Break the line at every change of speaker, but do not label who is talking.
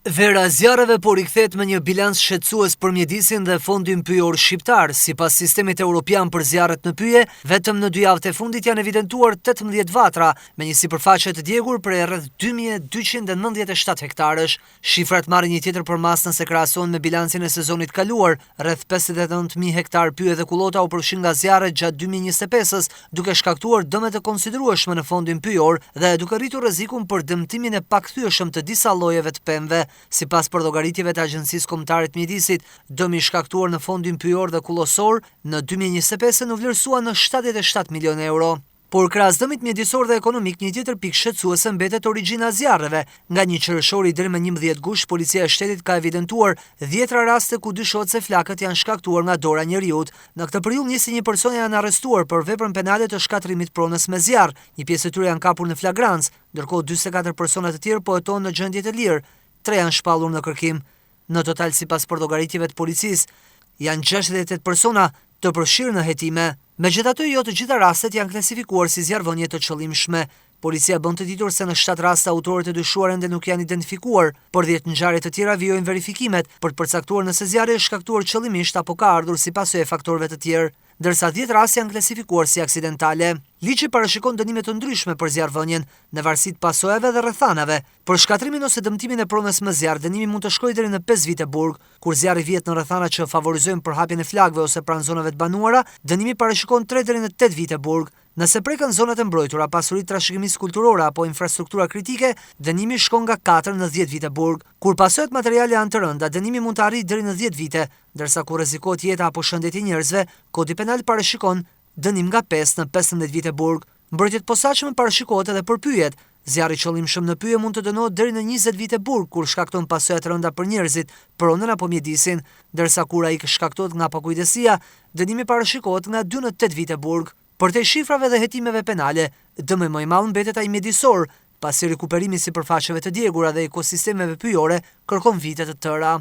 Vera zjarreve po rikthehet me një bilans shqetësues për mjedisin dhe fondin pyjor shqiptar. Sipas sistemit evropian për zjarret në pyje, vetëm në 2 javët e fundit janë evidentuar 18 vatra, me një sipërfaqe të djegur për rreth 2297 hektarësh. Shifrat marrin një tjetër përmas nëse krahasohen me bilancin e sezonit kaluar. Rreth 59000 hektar pyje dhe kullota u përfshin nga zjarret gjatë 2025-s, duke shkaktuar dëme të konsiderueshme në fondin pyjor dhe duke rritur rrezikun për dëmtimin e pakthyeshëm të disa llojeve të pemëve. Sipas llogaritjeve të Agjencisë Kombëtare të Mjedisit, dëmi i shkaktuar në fondin pyjor dhe kullosor në 2025 u vlerësua në 77 milionë euro. Por krahas dëmit mjedisor dhe ekonomik, një tjetër pikë shqetësuese mbetet origjina e zjarreve. Nga 1 qershori deri më 11 gusht, policia e shtetit ka evidentuar 10 raste ku dyshohet se flakët janë shkaktuar nga dora e njerëzit. Në këtë periudhë 21 persona janë arrestuar për veprën penale të shkatrimit pronës me zjarr. Një pjesë e tyre janë kapur në flagrancë, ndërkohë 44 persona të tjerë po jetohen në gjendje të lirë. 3 janë shpallur në kërkim. Në total, sipas llogaritjeve të policisë, janë 68 persona të përfshirë në hetime. Megjithatë, jo të gjitha rastet janë klasifikuar si zjarrvënie të qëllimshme. Policia bën të ditur se në 7 raste autorët e dyshuar ende nuk janë identifikuar, por 10 ngjarje të tjera vijojnë verifikimet për të përcaktuar nëse zjarri është shkaktuar qëllimisht apo ka ardhur si pasojë e faktorëve të tjerë, ndërsa 10 raste janë klasifikuar si aksidentale. Ligji parashikon dënime të ndryshme për zjarrvënien, në varësi të pasojave dhe rrethanave. Për shkatrimin ose dëmtimin e pronës me zjarr, dënimi mund të shkojë deri në 5 vite burg. Kur zjarri vihet në rrethana që favorizojnë përhapjen e flakëve ose pranë zonave të banuara, dënimi parashikon 3 deri në 8 vite burg. Nëse preken zonat e mbrojtura, pasuritë trashëgimisë kulturore apo infrastruktura kritike, dënimi shkon nga 4 në 10 vite burg. Kur pasojat materiale janë të rënda, dënimi mund të arrijë deri në 10 vite, ndërsa kur rrezikohet jeta apo shëndeti i njerëzve, kodi penal parashikon dënim nga 5 në 15 vite burg. Mbrojtje të posaçme parashikohet edhe për pyjet. Zjarri i qëllimshëm në pyje mund të dënohet deri në 20 vite burg kur shkakton pasoja të rënda për njerëzit, pronën apo mjedisin, ndërsa kur ai shkaktohet nga pakujdesia, dënimi parashikohet nga 2 në 8 vite burg. Për te shifrave dhe hetimeve penale, dëmi më i madh mbetet ai mjedisor, pasi rikuperimi i sipërfaqeve të djegura dhe ekosistemeve pyjore kërkon vite të tëra.